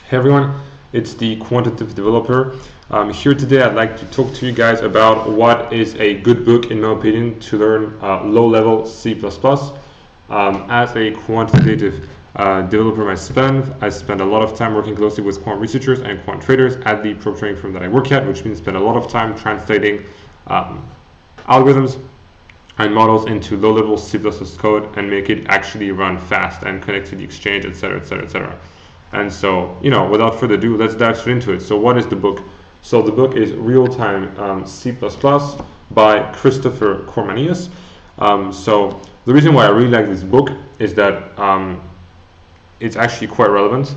Hey everyone, it's the quantitative developer. Here today I'd like to talk to you guys about what is a good book in my opinion to learn low-level C++. As a quantitative developer myself, I spend a lot of time working closely with quant researchers and quant traders at the prop trading firm that I work at, which means spend a lot of time translating algorithms and models into low-level C++ code and make it actually run fast and connect to the exchange, etc., etc., etc. And so, without further ado, let's dive straight into it. So what is the book? So the book is Real-Time C++ by Christopher Cormanius. So the reason why I really like this book is that it's actually quite relevant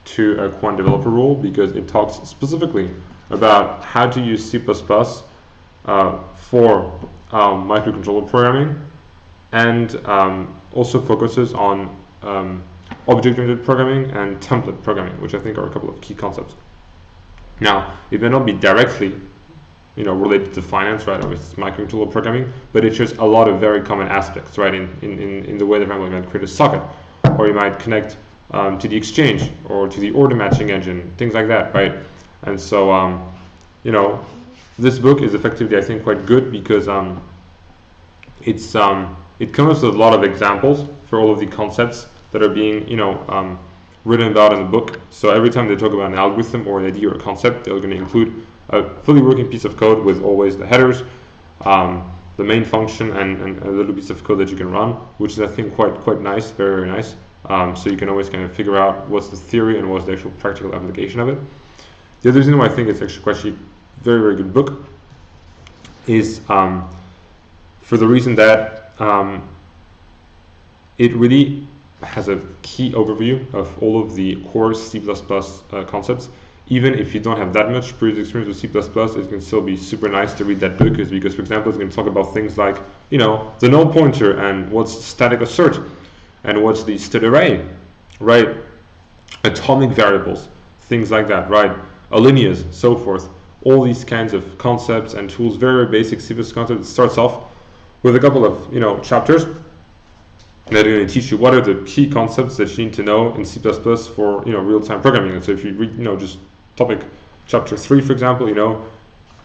to a quant developer role because it talks specifically about how to use C++ for microcontroller programming, and also focuses on object-oriented programming and template programming, which I think are a couple of key concepts. Now, it may not be directly, related to finance, right, or it's microcontroller programming, but it shows a lot of very common aspects, right, in the way that you might create a socket, or you might connect to the exchange, or to the order matching engine, things like that, right? And so, this book is effectively, I think, quite good because it comes with a lot of examples for all of the concepts that are being, written about in the book. So every time they talk about an algorithm or an idea or a concept, they're going to include a fully working piece of code with always the headers, the main function, and a little piece of code that you can run, which is, I think, quite nice, very, very nice. So you can always kind of figure out what's the theory and what's the actual practical application of it. The other reason why I think it's actually a very, very good book is for the reason that it really has a key overview of all of the core C++ concepts. Even if you don't have that much previous experience with C++, it can still be super nice to read that book, because for example, it's going to talk about things like, the null pointer, and what's static assert, and what's the state array, right? Atomic variables, things like that, right? Alineas, so forth. All these kinds of concepts and tools, very, very basic C++ concepts. It starts off with a couple of, chapters that are going to teach you what are the key concepts that you need to know in C++ for real-time programming. And so if you read just topic chapter 3, for example,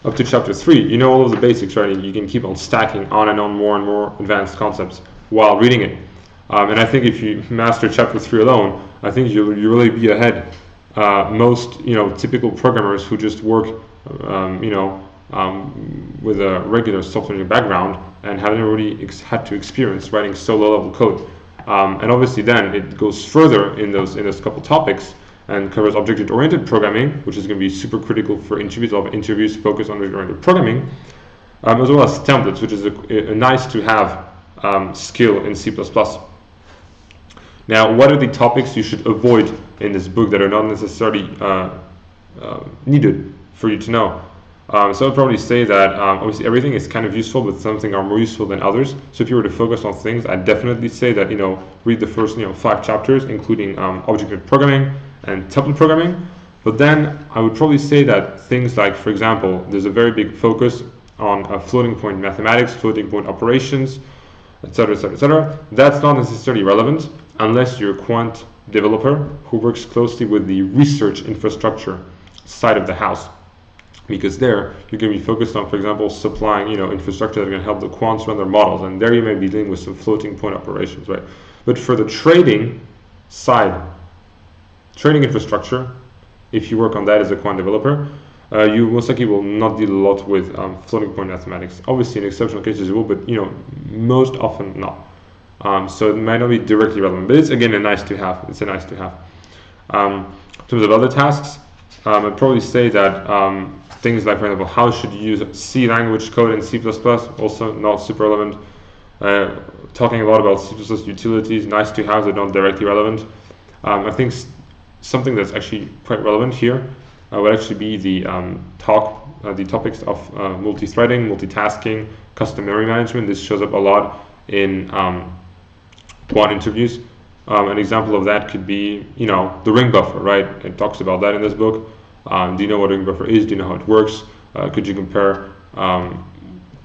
up to chapter 3, all of the basics, right? You can keep on stacking on and on more and more advanced concepts while reading it. And I think if you master chapter 3 alone, I think you really be ahead most typical programmers who just work with a regular software engineering background and haven't really had to experience writing so low-level code. And obviously then it goes further in those couple topics and covers object-oriented programming, which is going to be super critical for interviews. A lot of interviews focus on object-oriented programming, as well as templates, which is a nice-to-have skill in C++. Now, what are the topics you should avoid in this book that are not necessarily needed for you to know? So I'd probably say that obviously everything is kind of useful, but some things are more useful than others. So if you were to focus on things, I'd definitely say that read the first 5 chapters, including object-oriented programming and template programming. But then I would probably say that things like, for example, there's a very big focus on floating point mathematics, floating point operations, etc., etc., etc. That's not necessarily relevant unless you're a quant developer who works closely with the research infrastructure side of the house. Because there, you're going to be focused on, for example, supplying, infrastructure that are going to help the quants run their models, and there you may be dealing with some floating point operations, right? But for the trading side, trading infrastructure, if you work on that as a quant developer, you most likely will not deal a lot with floating point mathematics. Obviously, in exceptional cases you will, but most often not. So it might not be directly relevant, but it's again a nice to have. It's a nice to have. In terms of other tasks, I'd probably say that things like, for example, how should you use C language code in C++, also not super relevant. Talking a lot about C++ utilities, nice to have, they're not directly relevant. I think something that's actually quite relevant here would actually be the topics of multi-threading, multitasking, custom memory management. This shows up a lot in quant interviews. An example of that could be, the ring buffer, right? It talks about that in this book. Do you know what a ring buffer is? Do you know how it works? Could you compare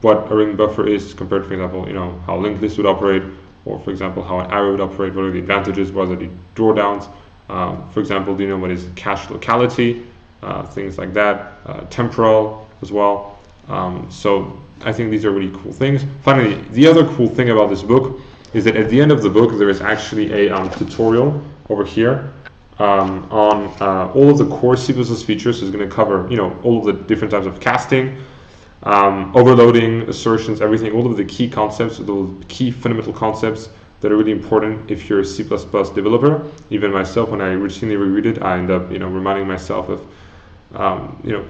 what a ring buffer is compared to, for example, how linked list would operate, or for example, how an array would operate? What are the advantages? What are the drawdowns? For example, do you know what is cache locality? Things like that, temporal as well. So I think these are really cool things. Finally, the other cool thing about this book is that at the end of the book there is actually a tutorial over here on all of the core C++ features. Is going to cover all of the different types of casting, overloading, assertions, everything, all of the key concepts, the key fundamental concepts that are really important if you're a C++ developer. Even myself, when I routinely reread it, I end up reminding myself of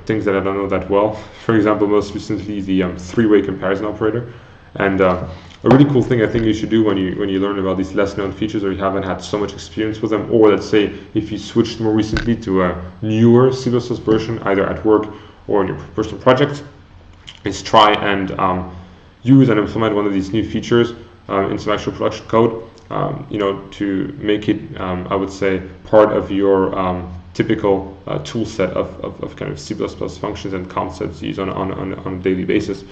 things that I don't know that well. For example, most recently the three-way comparison operator. And a really cool thing I think you should do when you learn about these less known features, or you haven't had so much experience with them, or let's say if you switched more recently to a newer C++ version, either at work or in your personal project, is try and use and implement one of these new features in some actual production code, to make it, I would say, part of your typical tool set of kind of C++ functions and concepts used on a daily basis.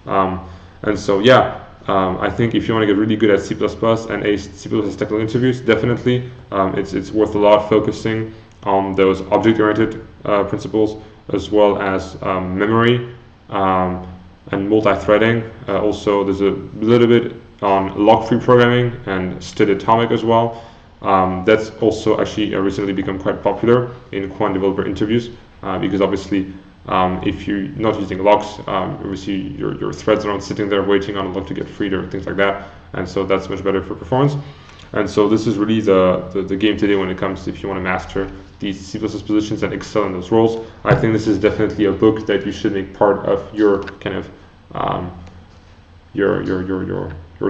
And so, yeah, I think if you want to get really good at C++ and ace C++ technical interviews, definitely it's worth a lot focusing on those object-oriented principles, as well as memory and multi-threading. Also, there's a little bit on lock-free programming and state atomic as well. That's also actually recently become quite popular in quant developer interviews, because obviously if you're not using locks, obviously your threads are not sitting there waiting on a lock to get freed or things like that, and so that's much better for performance. And so this is really the game today when it comes to if you want to master these C++ positions and excel in those roles. I think this is definitely a book that you should make part of your kind of your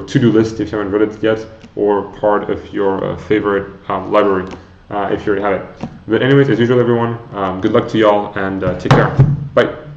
to-do list if you haven't read it yet, or part of your favorite library if you already have it. But anyways, as usual, everyone, good luck to y'all, and take care. Bye.